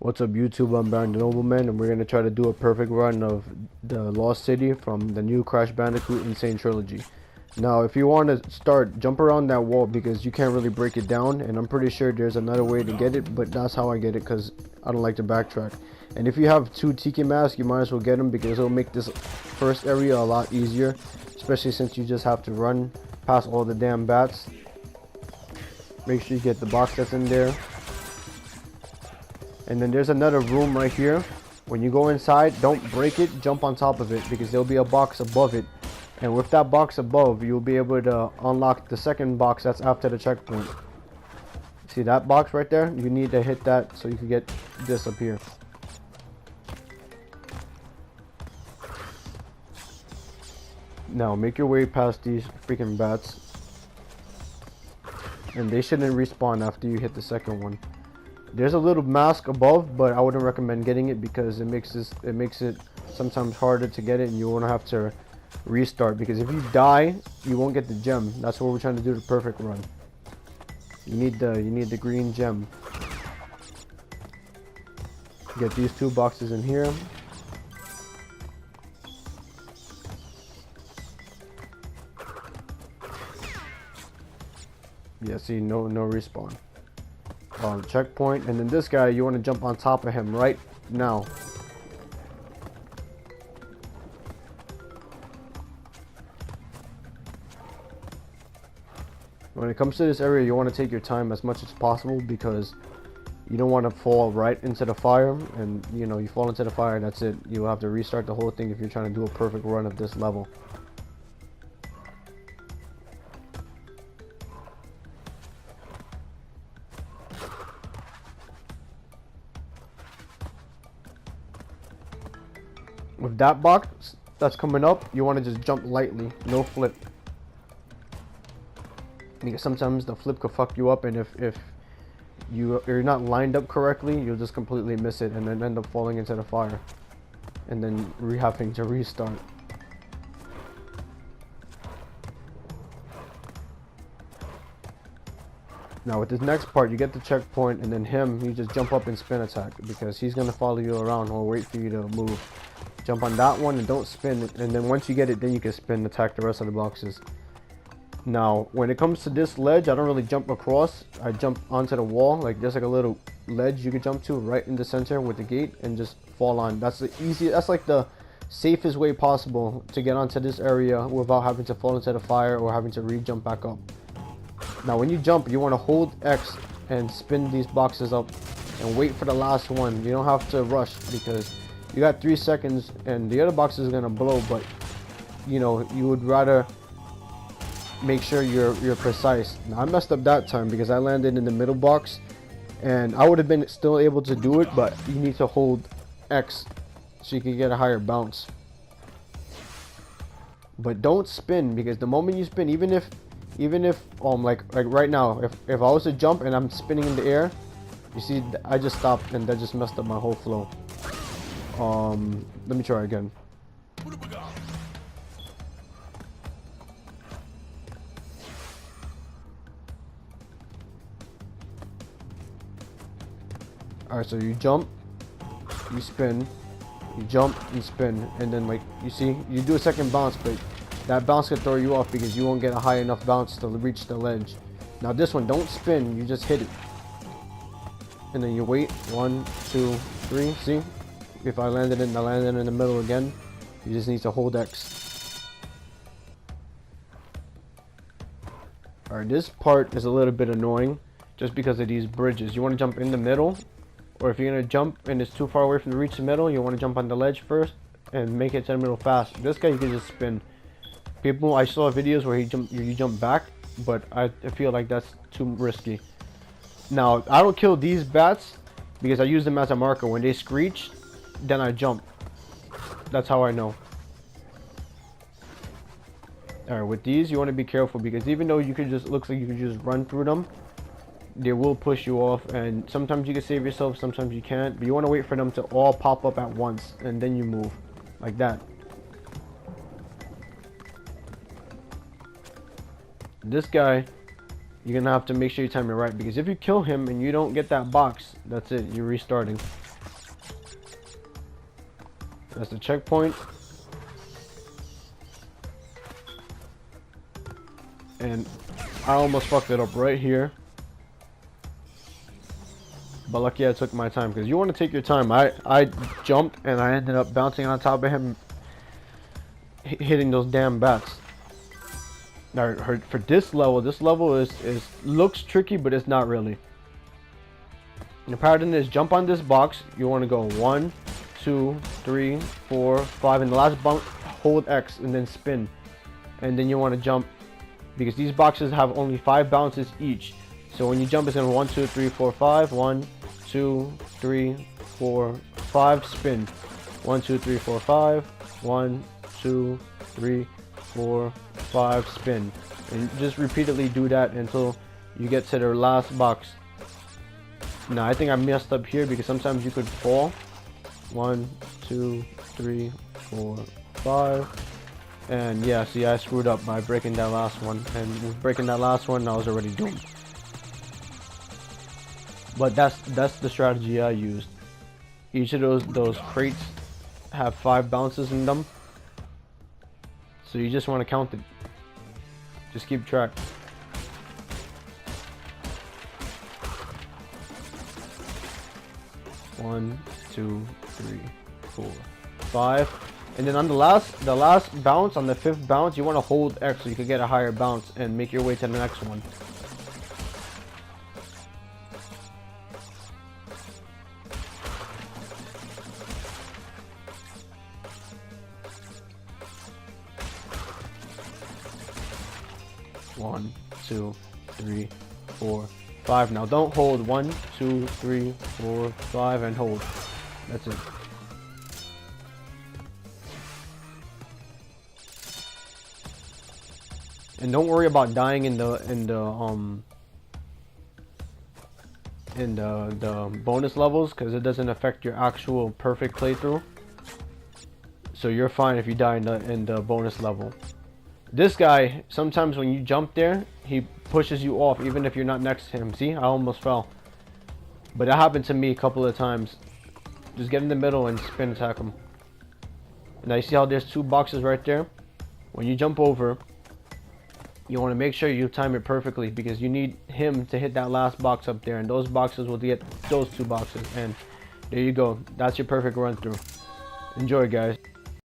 What's up YouTube, I'm Bandicoot Nobleman, and we're going to try to do a perfect run of the Lost City from the new Crash Bandicoot N.Sane Trilogy. Now if you want to start, jump around that wall because you can't really break it down, and I'm pretty sure there's another way to get it, but that's how I get it because I don't like to backtrack. And if you have 2 Tiki masks, you might as well get them because it'll make this first area a lot easier, especially since you just have to run past all the damn bats. Make sure you get the box that's in there. And then there's another room right here. When you go inside, don't break it, jump on top of it because there'll be a box above it. And with that box above, you'll be able to unlock the second box that's after the checkpoint. See that box right there? You need to hit that so you can get this up here. Now make your way past these freaking bats. And they shouldn't respawn after you hit the second one. There's a little mask above, but I wouldn't recommend getting it because it makes it sometimes harder to get it, and you won't have to restart. Because if you die, you won't get the gem. That's what we're trying to do the perfect run. You need the green gem. Get these 2 boxes in here. Yeah, see, no respawn. Checkpoint, and then this guy, you want to jump on top of him right now. When it comes to this area, you want to take your time as much as possible because you don't want to fall right into the fire, and you know, you fall into the fire, that's it. You'll have to restart the whole thing if you're trying to do a perfect run of this level. With that box that's coming up, you want to just jump lightly, no flip. Because sometimes the flip could fuck you up, and if you're not lined up correctly, you'll just completely miss it and then end up falling into the fire. And then having to restart. Now with this next part, you get the checkpoint, and then you just jump up and spin attack because he's going to follow you around or wait for you to move. Jump on that one and don't spin it, and then once you get it, then you can spin, attack the rest of the boxes. Now when it comes to this ledge, I don't really jump across. I jump onto the wall. Like there's like a little ledge you can jump to right in the center with the gate and just fall on. That's like the safest way possible to get onto this area without having to fall into the fire or having to re-jump back up. Now when you jump, you want to hold X and spin these boxes up and wait for the last one. You don't have to rush because you got 3 seconds and the other box is gonna blow, but you know, you would rather make sure you're precise. Now I messed up that time because I landed in the middle box, and I would have been still able to do it, but you need to hold X so you can get a higher bounce. But don't spin, because the moment you spin, even if like right now, if I was to jump and I'm spinning in the air, you see I just stopped and that just messed up my whole flow. Let me try again. Alright, so you jump, you spin, you jump and spin, and then like you see, you do a second bounce, but that bounce can throw you off because you won't get a high enough bounce to reach the ledge. Now this one, don't spin, you just hit it. And then you wait, 1, 2, 3, see? If I landed in the middle again, you just need to hold X. Alright, this part is a little bit annoying just because of these bridges. You want to jump in the middle, or if you're going to jump and it's too far away from the reach the middle, you want to jump on the ledge first and make it to the middle fast. This guy you can just spin. People, I saw videos where you jump back, but I feel like that's too risky. Now, I don't kill these bats because I use them as a marker. When they screech, then I jump. That's how I know. Alright, with these you want to be careful because even though you could just looks like you could just run through them, they will push you off, and sometimes you can save yourself, sometimes you can't, but you want to wait for them to all pop up at once and then you move like that. This guy, You're gonna have to make sure you time it right, because if you kill him and you don't get that box, that's it, you're restarting. That's the checkpoint. And I almost fucked it up right here. But lucky I took my time, because you want to take your time. I jumped and I ended up bouncing on top of him, hitting those damn bats. Now for this level is looks tricky, but it's not really. The pattern is jump on this box. You want to go 1, 2, 3, 4, 5, and the last bounce hold X and then spin, and then you want to jump, because these boxes have only 5 bounces each. So when you jump, it's gonna 1, 2, 3, 4, 5. 1, 2, 3, 4, 5. Spin. 1, 2, 3, 4, 5. 1, 2, 3, 4, 5. Spin. And just repeatedly do that until you get to the last box. Now I think I messed up here, because sometimes you could fall. 1, 2, 3, 4, 5. And yeah, see, I screwed up by breaking that last one. And with breaking that last one, I was already doomed. But that's the strategy I used. Each of those crates have 5 bounces in them, so you just want to count it. Just keep track. One, 2, 3, 4, 5. And then on the last bounce, on the 5th bounce, you want to hold X so you can get a higher bounce and make your way to the next one. One, 2, 3, 4, 5. Now don't hold 1, 2, 3, 4, 5 and hold. That's it. And don't worry about dying in the bonus levels, because it doesn't affect your actual perfect playthrough. So you're fine if you die in the bonus level. This guy, sometimes when you jump there, he pushes you off even if you're not next to him. See, I almost fell. But that happened to me a couple of times. Just get in the middle and spin attack him. Now you see how there's 2 boxes right there? When you jump over, you want to make sure you time it perfectly, because you need him to hit that last box up there, and those boxes will get those 2 boxes. And there you go. That's your perfect run through. Enjoy, guys.